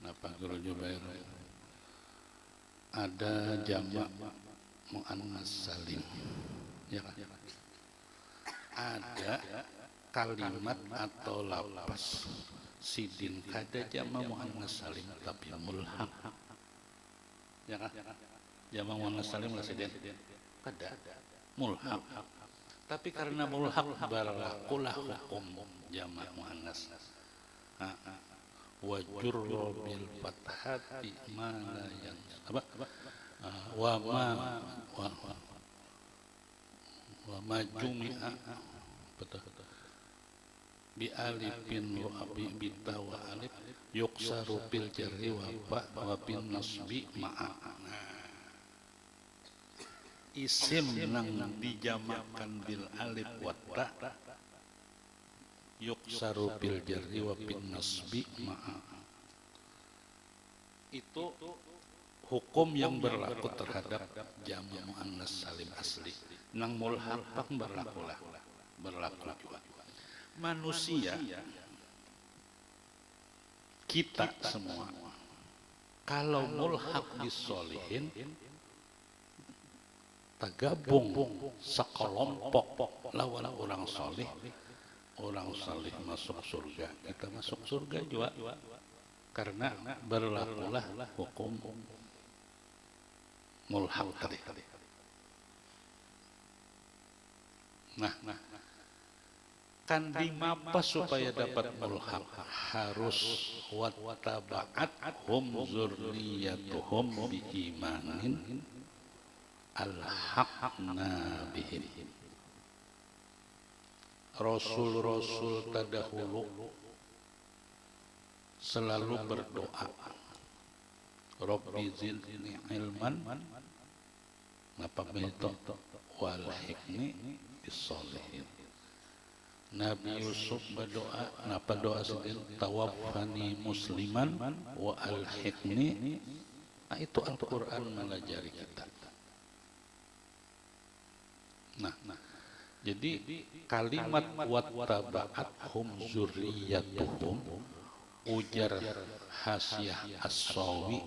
Napa Guru Jubair? Ada jamak muannas salim. Ya kan? Ada kalimat atau lapas sidin kada jamak muannas salim tapi mulhaq. Ya kan? Jamak muannas salim lah sidin. Kada. Mulhaq. Tapi karena mulhaq berlakulah hukum jamak muannas. Wa jurra bil fathati ma la yang apa? Wa ma jumi'a betul. Bi alifin wa abi bita wa alif yuksaru bil jarri wa ba wa bin nasbi ma'a. Isim nang dijamakkan bil alif wa ta yuksaru bil jarri wa bin nasbi ma'a. Itu hukum yang berlaku terhadap jamak muannas salim asli. Nang mulhaq berlaku juga. Manusia kita semua kalau mulhaq disolihin tergabung sekelompok lawan orang soleh masuk surga, kita masuk surga juga karena berlakulah hukum mulhaq tadi. Nah, kan dimapa supaya dapat mulhaq harus wattaba'athum dzurriyyatuhum biimanin alhaqna bihim. Rasul-rasul terdahulu selalu berdoa, Rabbi zidni ilman napa begitu wal hikmi bis-sholihin. Nabi Yusuf berdoa, napa doa sedih, tawaffani musliman wa alhiqni. Itu Al-Quran mengajari kita. Nah, jadi kalimat wattaba'athum dzurriyyatuhum ujar Hasyiah As-Sawi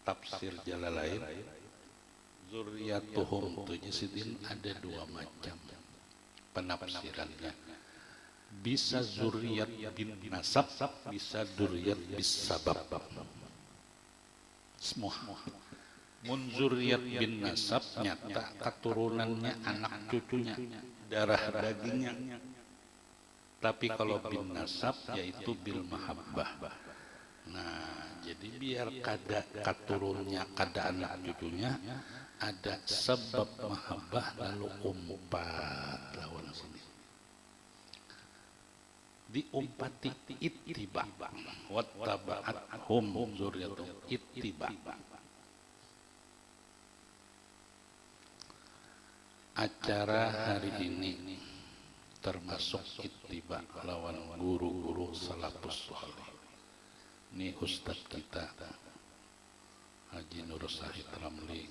tafsir Jalalain, dzurriyyatuhum tujisidin ada dua macam penafsirannya. Bisa zuriyat bin nasab, bisa dzurriyyat bis sabab. Semua munzuriyat bin nasab nyata keturunannya, anak cucunya, darah dagingnya. Tapi kalau bin nasab yaitu bil mahabbah. Nah, jadi biar kada keturunnya, kada anak cucunya, ada sebab mahabbah lalu umpat lawan sini. Diumpati ittiba, wattaba'athum dzurriyyatuhum ittiba. Acara hari ini termasuk ittiba lawan guru-guru salafus saleh. Ini ustadz kita Haji Nur Syahid Ramli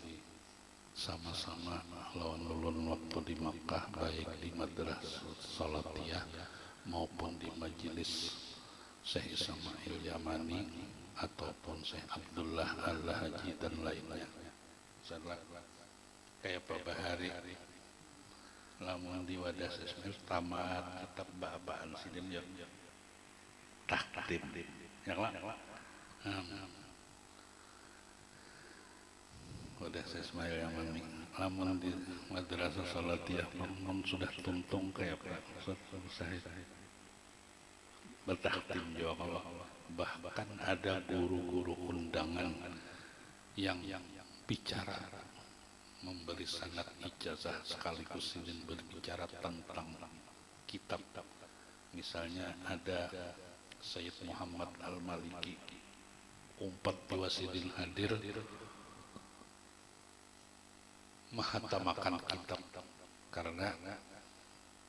sama-sama lawan ulun waktu di Makkah, baik di madrasah Salatiyah maupun di majelis Syekh Ismail Yamani ataupun Syekh Abdullah Al-Haji dan lainnya. Misalnya kayak Pak Bahari lamun di wadah Ismail tamat kitab babaan sidin ya takdim yang lah wadah Ismail Yamani lamun di madrasah Salatiyah namun sudah tuntung kayak Pak Ustaz bertakdim juga kalau bahkan ada guru-guru undangan yang bicara memberi sanad ijazah sekaligus ingin berbicara tentang kitab. Misalnya ada Sayyid Muhammad Al-Maliki umpat di Wasidin hadir mahatamakan kitab karena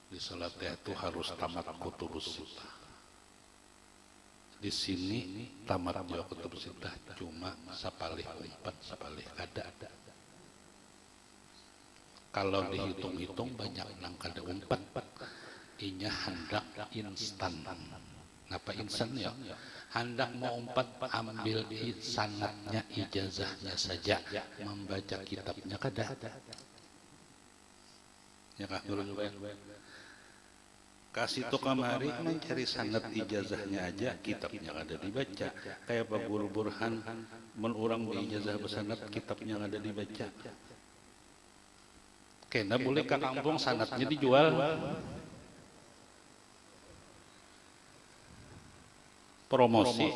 di Salatiyah itu harus tamat kutubus sittah. Di sini tamat juga kutubus sittah cuma sapalih umpat sapalih kada. Kalau dihitung-hitung banyak nang kada umpat inya hendak instan. Ngapa instan ya? Hendak mau umpat ambil sanadnya ijazahnya saja, membaca kitabnya kada. Ya kah guru juga. Kasih tuh kamari mencari sanad ijazahnya aja, kitabnya kada dibaca. Kayak Pak Guru Burhan mun urang ijazah besanad kitabnya kada dibaca. Kena boleh ke kampung sanatnya dijual. Promosi.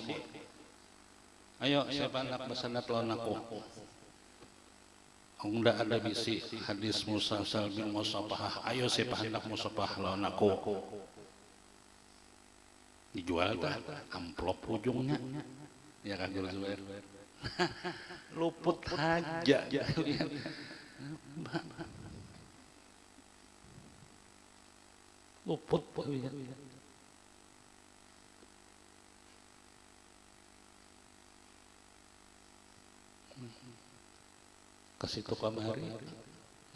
Ayo siapa anak besanat lawan aku. Enggak ada bisi hadis Musa bin Musafah. Ayo siapa anak Musafah lawan aku. Dijual dah amplop ujungnya. Ya kan Guru Zubair. Luput aja. Luput kasih ke kamari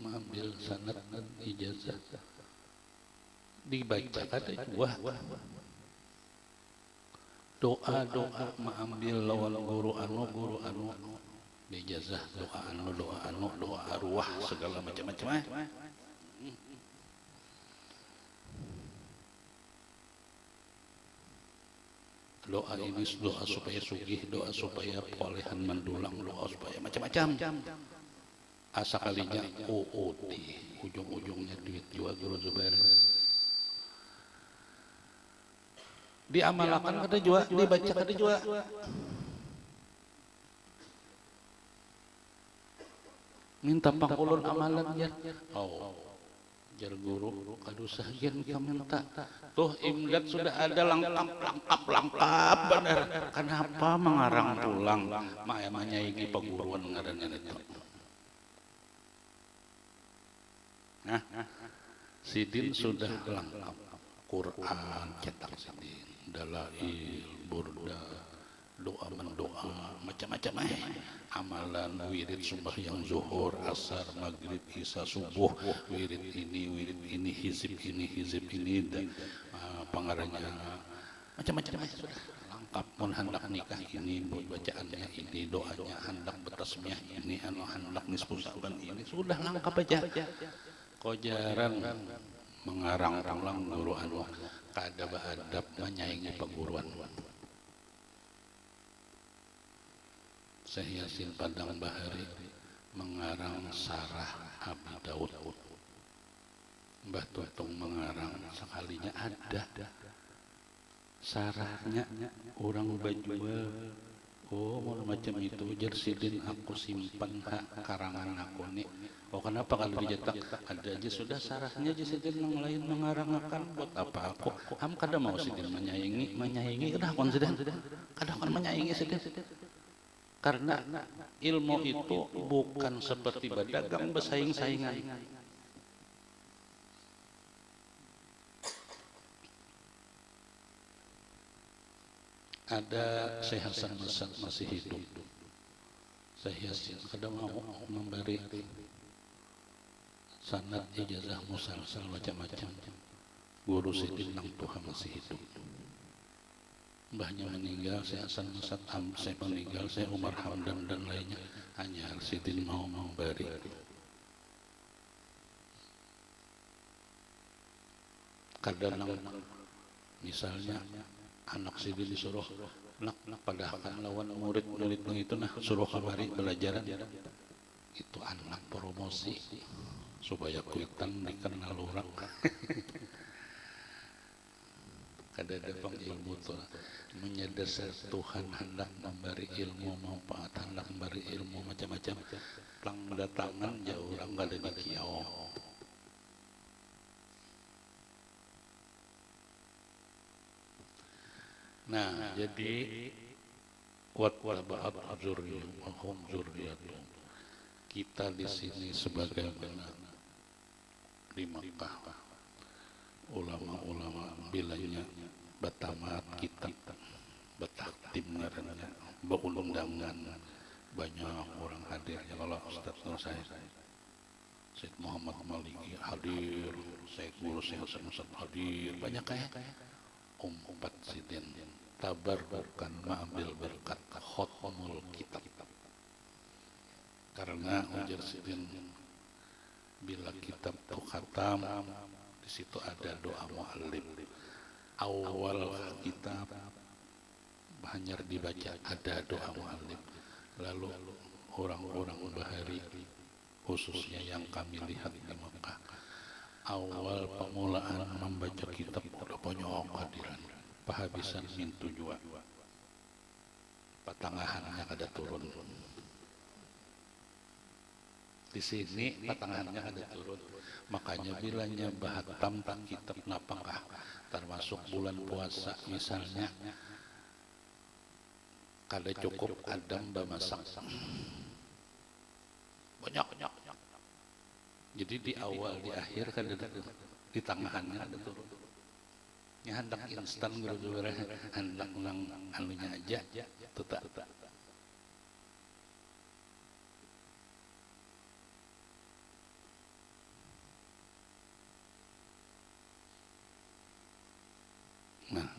mengambil sanad dan ijazah dibaca kada juga doa mengambil lawan guru anu ijazah doa arwah segala macam-macam doa ini doa supaya sugih, doa supaya perolehan mendulang, doa supaya macam-macam. Asa kalinya UUT, ujung-ujungnya duit juga Guru Zubair. Diamalkan kada juga, dibaca kada juga. Minta pangulun amalan ya. Oh. Jar guru kadusah gen ka minta tuh imdad sudah ada lengkap benar. Kenapa mengarang pulang maya ini peguruan ngaranna itu. Nah sidin sudah lengkap Quran cetak sidin dalail burda doa mendoa macam-macam amalan wirid sembahyang zuhur asar maghrib isya subuh wirid ini hizib ini dan pengarangnya macam-macam sudah lengkap pun hendak nikah ini bacaannya ini doanya hendak bertasmiyah ini hendak nisfu saban ini sudah lengkap aja kojaran mengarang pulang guru anu kada bahadap menyaingi peguruan. Syekh Yasin Padang Bahari mengarang Sarah Abi Daud. Mbah Tutung mengarang sekalinya ada sarahnya orang bajual. Oh mau macam itu jersidin aku simpan hak karangan aku nih. Oh kenapa kalau dicetak ada aja sudah sarahnya jersidin yang lain mengarang akan buat apa aku. Kada mau sidin menyaingi udah kon sidin. Kada kon menyaingi sidin. Karena ilmu itu bukan seperti berdagang bersaing-saingan. Ada Syekh Hasan masih hidup. Syekh Yasin kada mau memberi sanad, ijazah, musalsal, macam-macam. Guru Sidin Nang Tuha masih hidup. Mbahnya meninggal, saya Hasan Masad saya meninggal, saya Umar Hamdan dan lainnya. Hanya Sidin mau memberi. Kadang misalnya anak Sidin disuruh nak padahal lawan murid-murid itu nah suruh kamari belajaran, itu anak promosi supaya kuitan dikenal orang. Kadang-kadang ilmu tuh menyadar Tuhan hendak memberi ilmu manfaat, hendak memberi ilmu macam-macam. Lang datangan jauh orang gak ada di kiau. Nah, jadi wattaba'at dzurriyyatuhum dzurriyyatuhum. Kita di sini sebagaimana di Makkah, ulama-ulama bilanya batamat kitab, bataktim ngaranna, beundangan banyak orang hadir. Ya Allah, Ustaz Nur saya Syed Muhammad Maliki hadir, Syed Guru Syekh Hasan Masad hadir, banyak kayak umpat Sidin tabarrukan mengambil berkat khotmul kitab. Karena ujar Sidin, bila kitab itu khatam, di situ ada doa mu'allim. Awal kitab hanya dibaca ada doa mu'allim. Lalu orang-orang bahari, khususnya yang kami lihat di Mekah, awal pemulaan membaca kitab udah banyak hadiran. Pahabisan mintu jua, patangahannya kada turun. Di sini patangannya ada turun, makanya bilanya bahatam tak kitab napakah, termasuk bulan puasa misalnya kada cukup adam bamasak banyak. Jadi di awal di akhir kada di tangahannya ada turun. Ya hendak instan gara-gara hendak nang anunya aja tetap. Nah,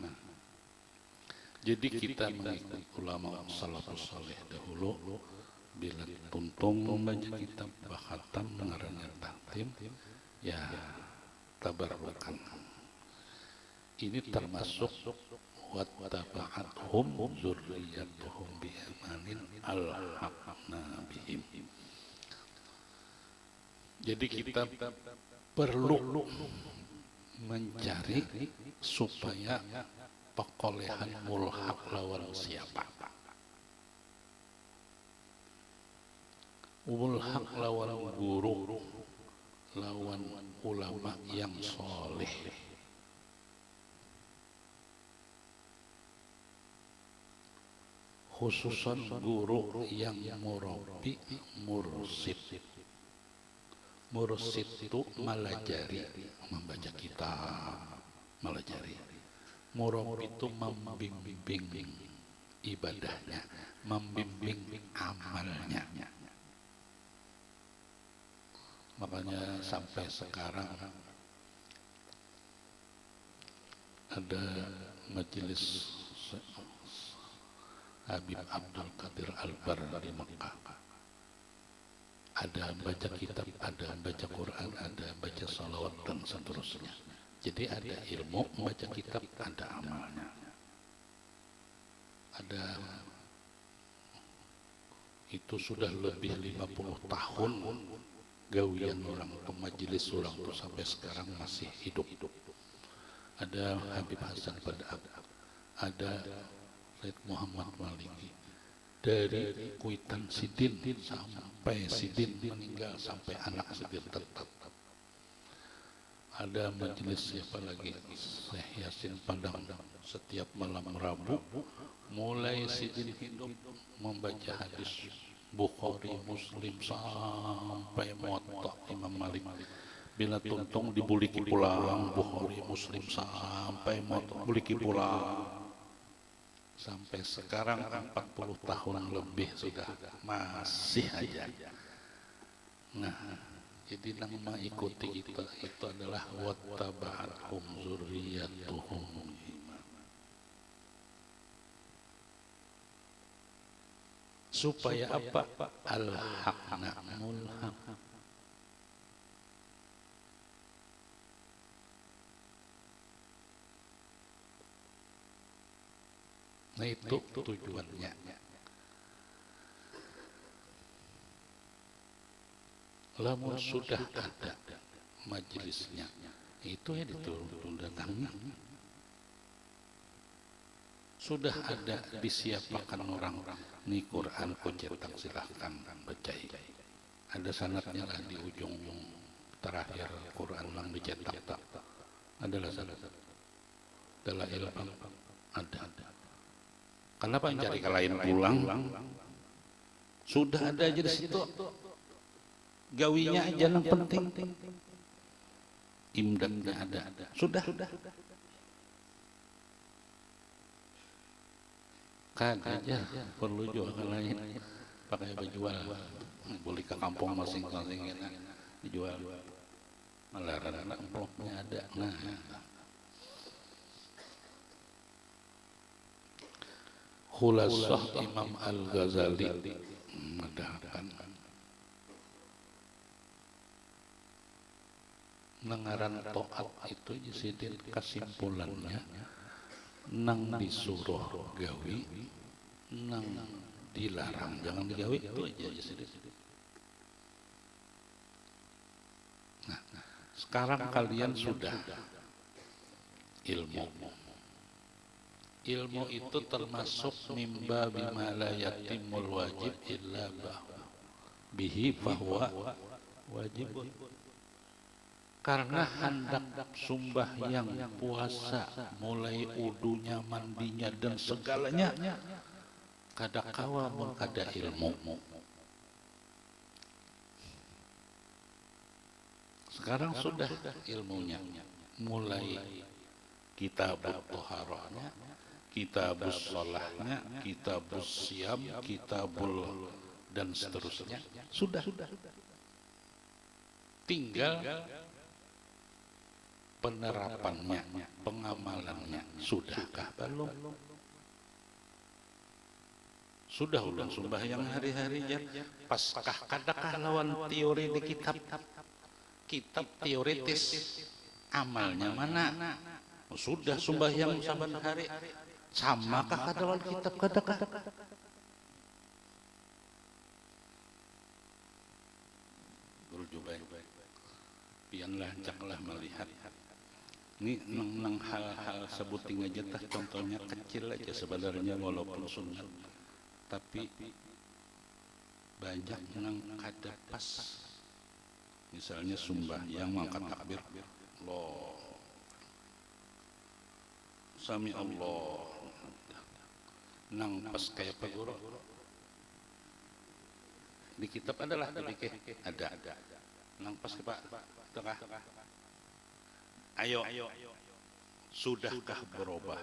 jadi kita mengikuti ulama salafus saleh dahulu, bila tuntung membaca kitab bahatam dengarannya taktim, ya tabarrukan. Ini termasuk wattaba'athum dzurriyyatuhum biimanin alhaqna bihim. Jadi kita perlu mencari supaya pekolehan mulhaq lawan siapa. Mulhaq lawan guru, lawan ulama yang soleh. Khususan guru yang murabbi, mursid. Mursid itu melajari, membaca kitab, melajari. Murabbi itu membimbing ibadahnya, membimbing amalnya. Makanya sampai sekarang ada majelis Habib Abdul Qadir Al-Bar di Mekah. Ada baca kitab, ada baca Quran, ada baca salawat dan seterusnya. Jadi ada ilmu membaca kitab, ada amalnya. Ada itu sudah lebih 50 tahun gawian orang ke majelis orang itu sampai sekarang masih hidup. Ada Habib Hasan Badak, ada Syed Muhammad Maliki, dari kuitan Sidin sampai Sidin meninggal, sampai anak Sidin tetap. Ada majelis siapa lagi, Syekh Yasin Padang, setiap malam Rabu mulai Sidin hidup membaca hadis Bukhari, Muslim sampai Muwatta Imam Malik. Bila tuntung dibuliki pulang Bukhari, Muslim sampai Muwatta buliki pulang. Sampai sekarang 40 tahun lebih sudah masih aja. Nah, Jadi nama ikuti kita itu adalah wattaba'athum dzurriyyatuhum. Supaya apa? Al-haqna mulhaq. Nah itu tujuannya. Lamun sudah ada majelisnya, itu ya didatangnya. Sudah ada disiapkan orang-orang. Ini Quran ku cetak, silahkan baca. Ada sanadnya lah di ujung terakhir Quran yang dicetak tak. Adalah sanad. Adalah ilmu. Ada. Kenapa yang cari ke lain pulang? Sudah ada aja di situ. Gawinya aja yang penting. Imdadnya ada. Sudah. Kan aja perlu jual ke lain. Pakai baju boleh ke kampung masing-masing dijual. Malah anak amplopnya ada. Nah. Khulasah Imam Al-Ghazali mengadakan nengaran to'at itu jisidin kesimpulannya nang disuruh gawi nang dilarang jangan digawi itu aja jisidin. Nah, sekarang kalian sudah ilmu itu termasuk mimba bima la yatimul wajib illa bihi bahwa wajib. Karena hendak sembahyang, puasa, mulai udunya, mandinya dan segalanya kada kawa mun kada ilmu. Sekarang sudah ilmunya, mulai kitabut toharohnya, kitabus sholahnya, kitabus siam, kitabul dan seterusnya. Sudah. Tinggal penerapannya, pengamalannya. Sudahkah belum? Sudah ulang sembahyang hari-hari ya. Paskah kadakah lawan teori di kitab teoritis, amalnya mana? Sudah sembahyang saban hari, samakah kada lawan kitab kadakah? Guru Jubair, pian lancaklah melihat. Ini nang hal-hal sebuting aja tah, contohnya kecil aja sebenarnya walaupun sunat, tapi banyak nang kada pas. Misalnya sembahyang mangkat takbir, Allah, Sami Allah, nang pas kayak apa guru? Di kitab adalah di fikih ada. Nang pas Pak, tengah. Ayo, sudahkah berubah?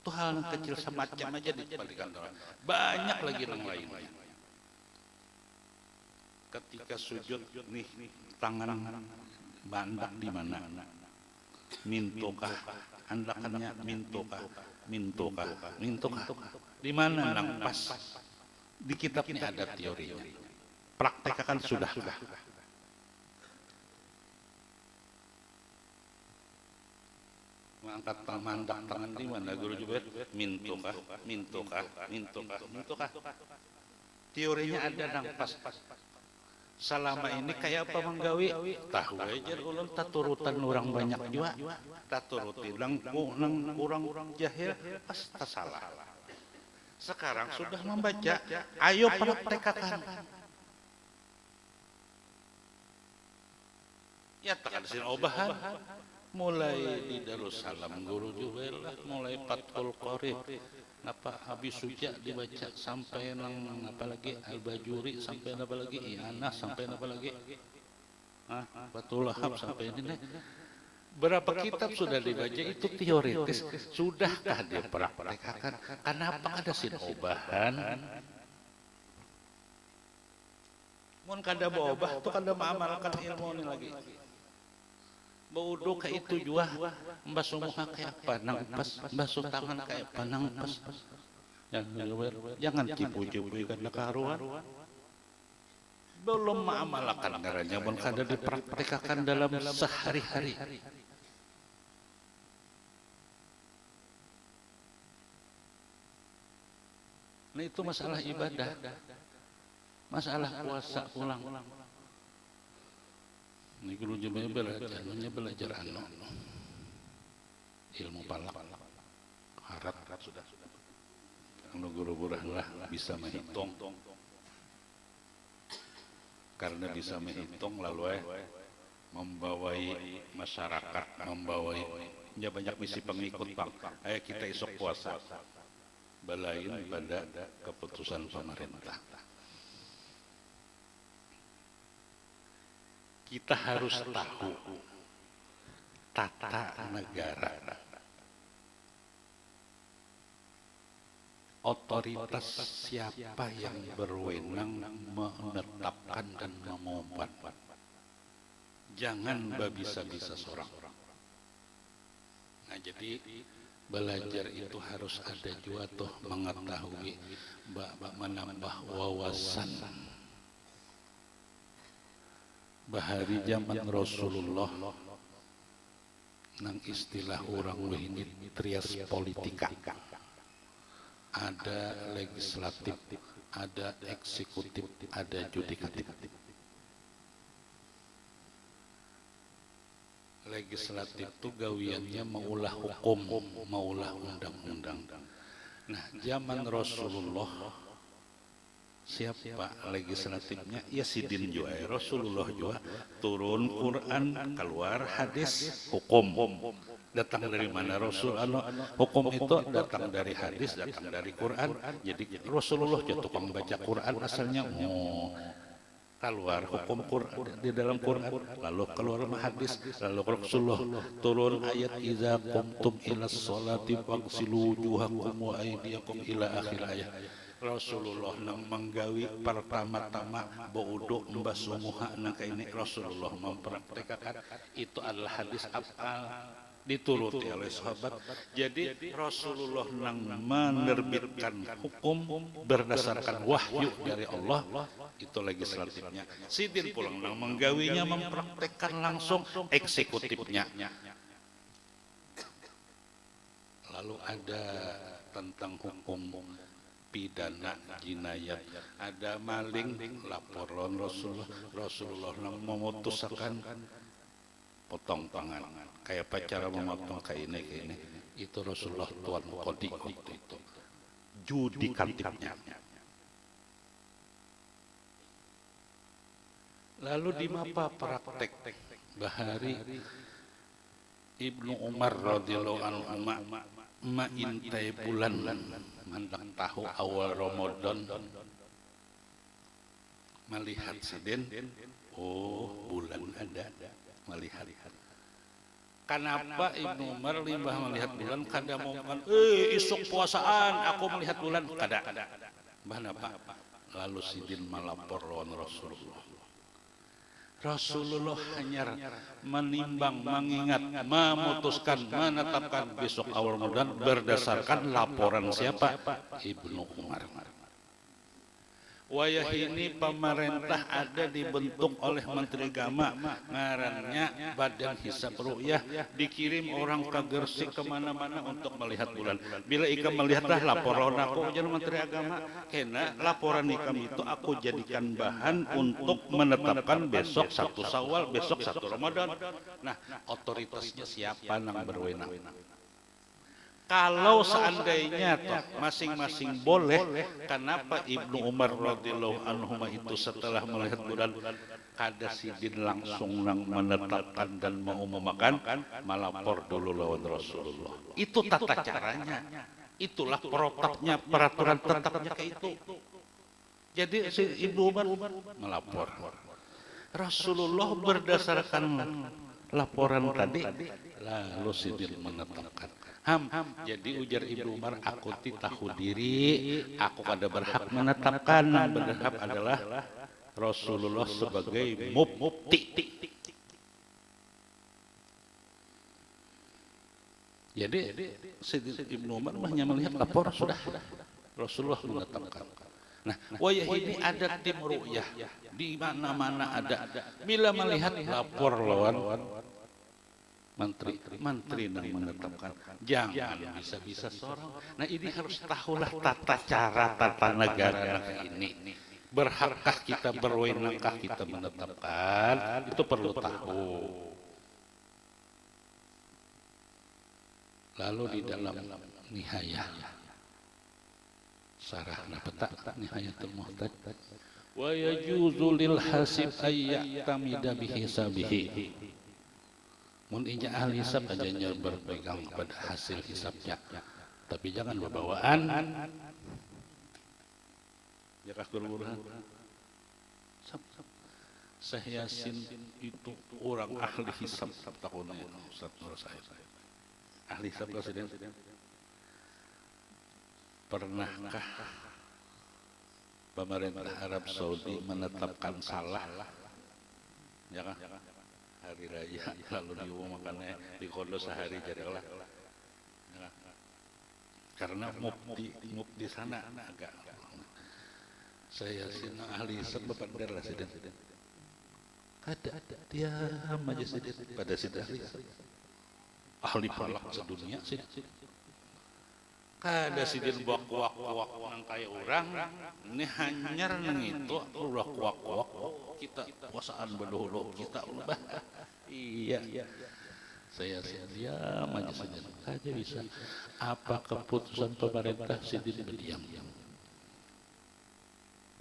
Itu hal yang kecil semacam aja dibalikan orang. Banyak lagi yang lain. Ketika sujud nih tangan bandak di mana? Mintokah? Andakannya mintokah? Di mana nang pas? Di kitab ini ada teorinya. Praktekkan sudah. Mengangkat mandak tangan di mana Guru Jubair? Mintokah? Teorinya ada nang pas. Selama ini kayak apa menggawi? Tahu aja ulun taturutan orang banyak juga. Taturuti nang orang jahil pasti salah. Sekarang sudah membaca, ayo praktekkan. Ya takkan sin obahan. Mulai di Darussalam Guru Jubair lah, mulai Fathul Qorib, apa habis suja dibaca sampai nang apa lagi Al-Bajuri, sampai apa lagi I'anah, sampai apa lagi Fathul Wahab, sampai ini. Berapa kitab sudah dibaca itu teoritis, sudahkah dipraktekkan? Kenapa ada sin obahan? Mun kada baobah tuh kada mengamalkan ilmu ini lagi. Baudo kayak itu juga, basuh muka kayak apa nangpas, basuh tangan kayak apa nangpas. Jangan cipu-cipu karena karuan. Belum mengamalkan caranya, mun kada dipraktekkan dalam sehari-hari. Nah itu masalah ibadah, masalah puasa ulang. Ini guru belajar ilmu palak, harat sudah. Kalau guru burahlah bisa menghitung, karena bisa menghitung lalu membawai masyarakat, membawai ya banyak misi pengikut bang. Ayo kita esok puasa. Balain pada keputusan pemerintah. Kita harus tahu tata negara. Otoritas siapa yang berwenang menetapkan dan mengumpat. Jangan bisa-bisa seorang. Nah jadi belajar itu harus ada juga tuh mengetahui, menambah wawasan. Bahari zaman Rasulullah nang istilah orang wahini trias politika. Ada legislatif, ada eksekutif, ada yudikatif. Legislatif itu gawiannya maulah hukum, maulah undang-undang. Nah, zaman Rasulullah siapa legislatifnya? Ya Sidin juga, Rasulullah juga turun Quran, keluar hadis, hukum. Datang dari mana Rasul? Hukum itu datang dari hadis, datang dari Quran. Jadi Rasulullah juga tukang baca Quran asalnya. Keluar hukum Quran di dalam Quran, lalu keluar hadis, lalu Rasulullah turun ayat idza qumtum ila sholati faghsilu wujuhakum wa aydiyakum ila akhir ayat. Rasulullah nang menggawi pertama-tama baudo membasuh muka nang ini Rasulullah mempraktikkan itu adalah hadis afal dituruti oleh sahabat. Jadi Rasulullah nang menerbitkan hukum berdasarkan wahyu dari Allah, itu legislatifnya. Sidin pulang nang menggawinya mempraktekkan langsung eksekutifnya. Lalu ada tentang hukum pidana jinayat, ada maling, laporan Rasulullah nang memutuskan potong tangan. Kayak apa cara memotong kayak ini, itu Rasulullah tuan kodi itu judikatifnya. Lalu di mapa praktek bahari Ibnu Umar radhiyallahu anhu ma intai bulan mandang tahu awal Ramadan melihat sidin, oh bulan ada melihat. Kenapa Ibnu Umar limbah melihat bulan kada mau isuk puasaan aku melihat bulan kada. Kenapa? Lalu sidin melapor lawan Rasulullah. Rasulullah hanya menimbang, mengingat, memutuskan, menetapkan besok awal Ramadan berdasarkan laporan siapa? Ibnu Umar. Wayah ini pemerintah ada dibentuk oleh Menteri Agama, ngarannya Badan Hisab Ru'yah, dikirim orang ke Gresik kemana-mana untuk melihat bulan. Bila ikam melihatlah laporan aku jadi Menteri Agama, kena laporan ikam itu aku jadikan bahan untuk menetapkan besok 1 Syawal, besok 1 Ramadan. Nah, otoritasnya siapa yang berwenang? Kalau seandainya toh masing-masing boleh, kenapa Ibnu Umar radhiyallahu anhu itu setelah melihat bulan kada sidin langsung nang menetapkan dan mengumumkan, melapor dulu lawan Rasulullah. Itu tata caranya. Itulah protapnya, peraturan tetapnya kayak itu. Jadi si Ibnu Umar melapor. Rasulullah berdasarkan laporan tadi lalu sidin menetapkan. Jadi ujar Ibnu Umar, aku tahu diri, aku kada berhak menetapkan, berhak adalah Rasulullah sebagai mufti. Jadi Sayyidina Ibnu Umar hanya melihat lapor sudah Rasulullah menetapkan. Nah, wayah ini ada tim ru'yah di mana-mana ada. Bila melihat lapor lawan menteri yang menetapkan, jangan bisa-bisa seorang. Nah, ini harus tahulah tata cara tata negara ini. Berhakkah kita, berwenangkah kita menetapkan, itu perlu tahu. Lalu di dalam nihayah sarahna peta nihayatul muhtaj wa yajuzu lil hasib ayyamida bihi sabihi. Mun inya ahli hisab aja berpegang pada hasil hisabnya, tapi jangan berbawaan. Ya kaguru-guruhan. Syekh Yasin itu orang ahli hisab takunnya Ustaz Nur Said. Ahli hisab presiden. Pernahkah pemerintah Arab Saudi menetapkan salah? Ya kan? Hari raya lalu diumumkannya di kodo sehari jadilah. Ya, karena mufti sana agak. Saya sih ahli hisab Bapak presiden. Ada dia majelis pada sidang ahli falak sedunia sih. Kada sidin buak nang kaya orang ini hanyar nang itu ulah kuak kita puasaan berdahulu kita ulah iya saya diam aja saja saja bisa apa keputusan pemerintah sidin berdiam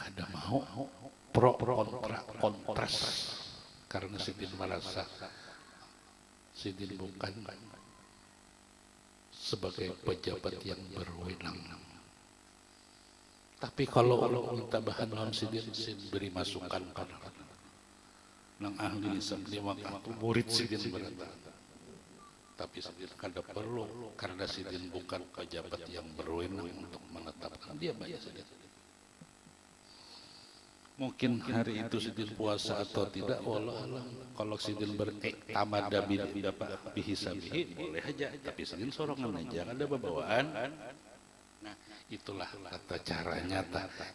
kada mau pro kontras karena sidin merasa sidin bukan sebagai pejabat yang berwenang. Tapi kalau Allah minta bahan lawan sidin beri masukan pada nang ahli hisab di waktu murid sidin berada. Tapi sidin kada perlu karena sidin bukan pejabat yang berwenang untuk menetapkan dia banyak sidin. Mungkin hari itu sidin puasa atau tidak, wallah alam. Kalau sidin bertamada bihisabihi boleh aja, tapi sidin sorongan aja, ada bawaan. Nah, itulah tata caranya.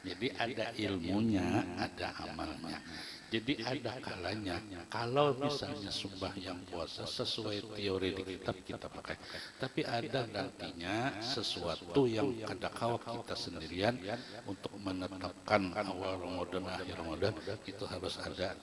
Jadi ada ilmunya, ada amalnya. Jadi ada kalanya, kalau misalnya sembahyang puasa sesuai teori di kitab kita pakai. Tapi ada nantinya sesuatu yang kadang-kala kita sendirian untuk menetapkan awal Ramadan, akhir Ramadan, itu harus ada